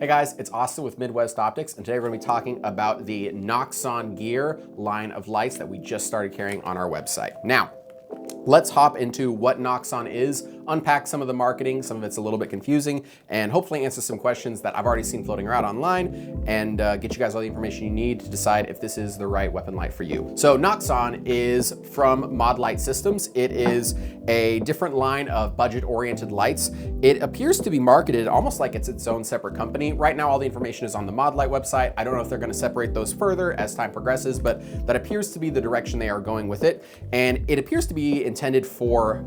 Hey guys, it's Austin with Midwest Optics, and today we're going to be talking about the NOXON Gear line of lights that we just started carrying on our website. Now, let's hop into what NOXON is, unpack some of the marketing, some of it's a little bit confusing, and hopefully answer some questions that I've already seen floating around online, and get you guys all the information you need to decide if this is the right weapon light for you. So NOXON is from Modlite Systems. It is a different line of budget-oriented lights. It appears to be marketed almost like it's its own separate company. Right now, all the information is on the Modlite website. I don't know if they're going to separate those further as time progresses, but that appears to be the direction they are going with it. And it appears to be intended for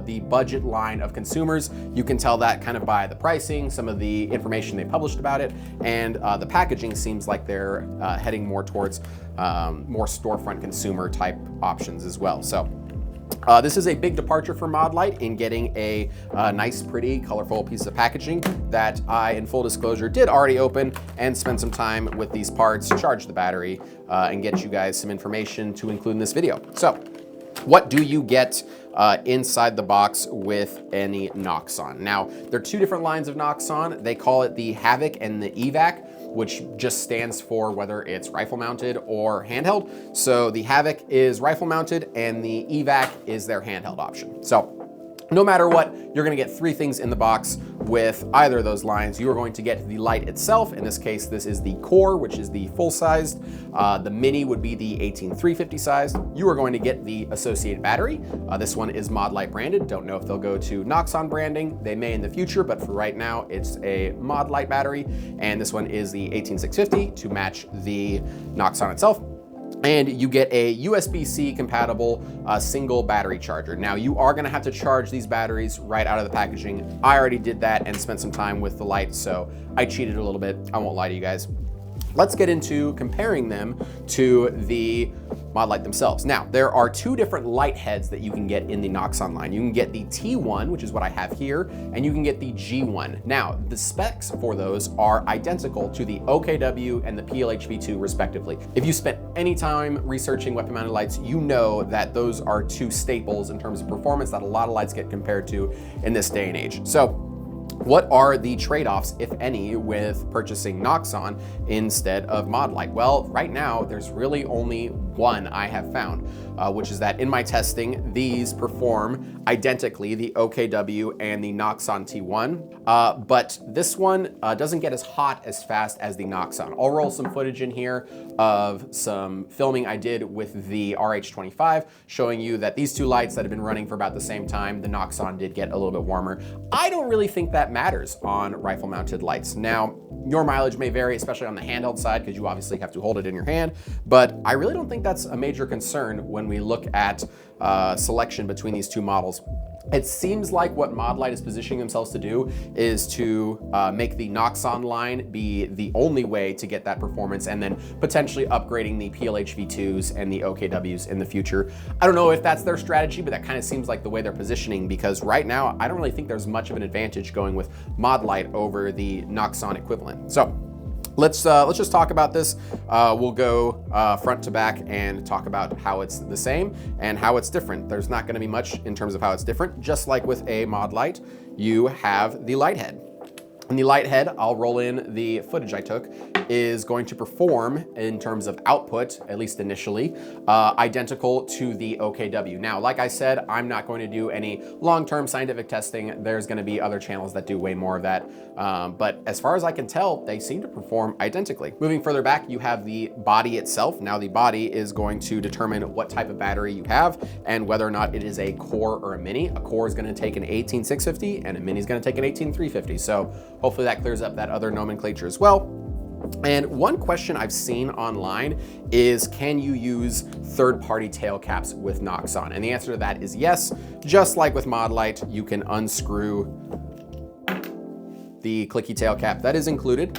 the budget line of consumers. You can tell that kind of by the pricing, some of the information they published about it, and the packaging seems like they're heading more towards more storefront consumer type options as well. So this is a big departure for Modlite in getting a nice, pretty, colorful piece of packaging that I, in full disclosure, did already open and spend some time with these parts, charge the battery, and get you guys some information to include in this video. So, what do you get inside the box with any NOXON? Now, there are two different lines of NOXON. They call it the HAVOK and the EVAK, which just stands for whether it's rifle mounted or handheld. So the HAVOK is rifle mounted and the EVAK is their handheld option. So no matter what, you're gonna get three things in the box with either of those lines. You are going to get the light itself. In this case, this is the core, which is the full-sized. The mini would be the 18350 size. You are going to get the associated battery. This one is Modlite branded. Don't know if they'll go to NOXON branding. They may in the future, but for right now, it's a Modlite battery. And this one is the 18650 to match the NOXON itself. And you get a USB-C compatible single battery charger. Now, you are gonna have to charge these batteries right out of the packaging. I already did that and spent some time with the light, so I cheated a little bit. I won't lie to you guys. Let's get into comparing them to the Modlite themselves. Now, there are two different light heads that you can get in the NOXON line. You can get the T1, which is what I have here, and you can get the G1. Now, the specs for those are identical to the OKW and the PLHV2 respectively. If you spent any time researching weapon-mounted lights, you know that those are two staples in terms of performance that a lot of lights get compared to in this day and age. So, what are the trade-offs, if any, with purchasing NOXON instead of Modlite? Well, right now, there's really only one I have found, which is that in my testing, these perform identically, the OKW and the NOXON T1, but this one doesn't get as hot as fast as the NOXON. I'll roll some footage in here of some filming I did with the RH25, showing you that these two lights that have been running for about the same time, the NOXON did get a little bit warmer. I don't really think that matters on rifle mounted lights. Now, your mileage may vary, especially on the handheld side, because you obviously have to hold it in your hand, but I really don't think that's a major concern when we look at selection between these two models. It seems like what Modlite is positioning themselves to do is to make the NOXON line be the only way to get that performance, and then potentially upgrading the PLHV2s and the OKWs in the future. I don't know if that's their strategy, but that kind of seems like the way they're positioning, because right now, I don't really think there's much of an advantage going with Modlite over the NOXON equivalent. So, let's just talk about this. We'll go front to back and talk about how it's the same and how it's different. There's not gonna be much in terms of how it's different. Just like with a Modlite, you have the light head. And the light head, I'll roll in the footage I took, is going to perform in terms of output, at least initially, identical to the OKW. Now, like I said, I'm not going to do any long-term scientific testing. There's gonna be other channels that do way more of that. But as far as I can tell, they seem to perform identically. Moving further back, you have the body itself. Now, the body is going to determine what type of battery you have and whether or not it is a core or a mini. A core is gonna take an 18650 and a mini is gonna take an 18350. So hopefully that clears up that other nomenclature as well. And one question I've seen online is, can you use third-party tail caps with NOXON? And the answer to that is yes. Just like with Modlite, you can unscrew the clicky tail cap that is included,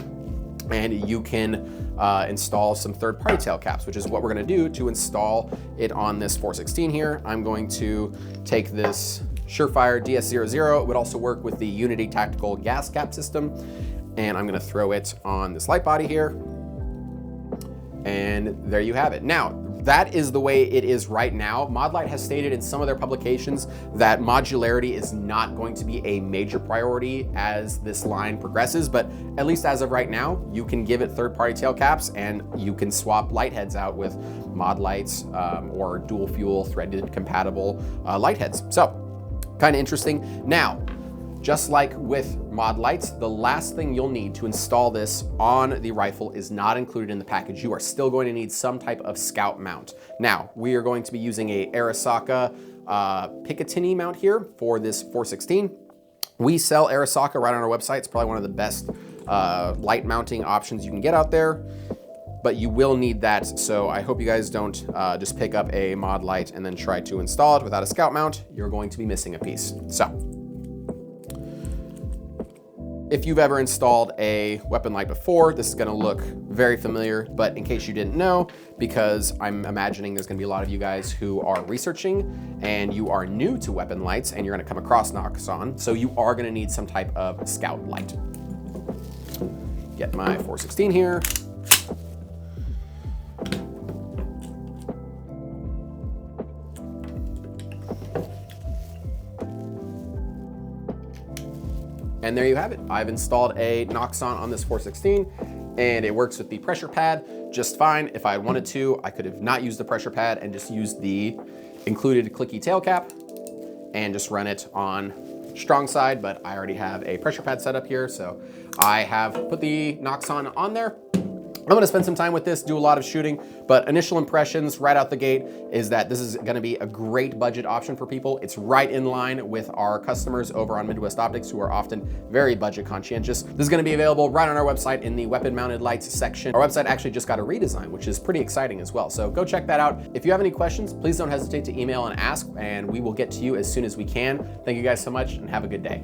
and you can install some third-party tail caps, which is what we're gonna do to install it on this 416 here. I'm going to take this Surefire DS00. It would also work with the Unity Tactical Gas Cap System. And I'm gonna throw it on this light body here. And there you have it. Now, that is the way it is right now. Modlite has stated in some of their publications that modularity is not going to be a major priority as this line progresses, but at least as of right now, you can give it third-party tail caps and you can swap light heads out with Modlites or dual fuel threaded compatible light heads. So kind of interesting. Now, just like with Modlites, the last thing you'll need to install this on the rifle is not included in the package. You are still going to need some type of scout mount. Now, we are going to be using a Arisaka Picatinny mount here for this 416. We sell Arisaka right on our website. It's probably one of the best light mounting options you can get out there, but you will need that. So I hope you guys don't just pick up a Modlite and then try to install it without a scout mount. You're going to be missing a piece. So, if you've ever installed a weapon light before, this is gonna look very familiar, but in case you didn't know, because I'm imagining there's gonna be a lot of you guys who are researching and you are new to weapon lights and you're gonna come across NOXON, so you are gonna need some type of scout light. Get my 416 here. And there you have it. I've installed a NOXON on this 416 and it works with the pressure pad just fine. If I wanted to, I could have not used the pressure pad and just used the included clicky tail cap and just run it on strong side, but I already have a pressure pad set up here. So I have put the NOXON on there. I'm gonna spend some time with this, do a lot of shooting, but initial impressions right out the gate is that this is gonna be a great budget option for people. It's right in line with our customers over on Midwest Optics who are often very budget conscientious. This is gonna be available right on our website in the weapon mounted lights section. Our website actually just got a redesign, which is pretty exciting as well. So go check that out. If you have any questions, please don't hesitate to email and ask, and we will get to you as soon as we can. Thank you guys so much and have a good day.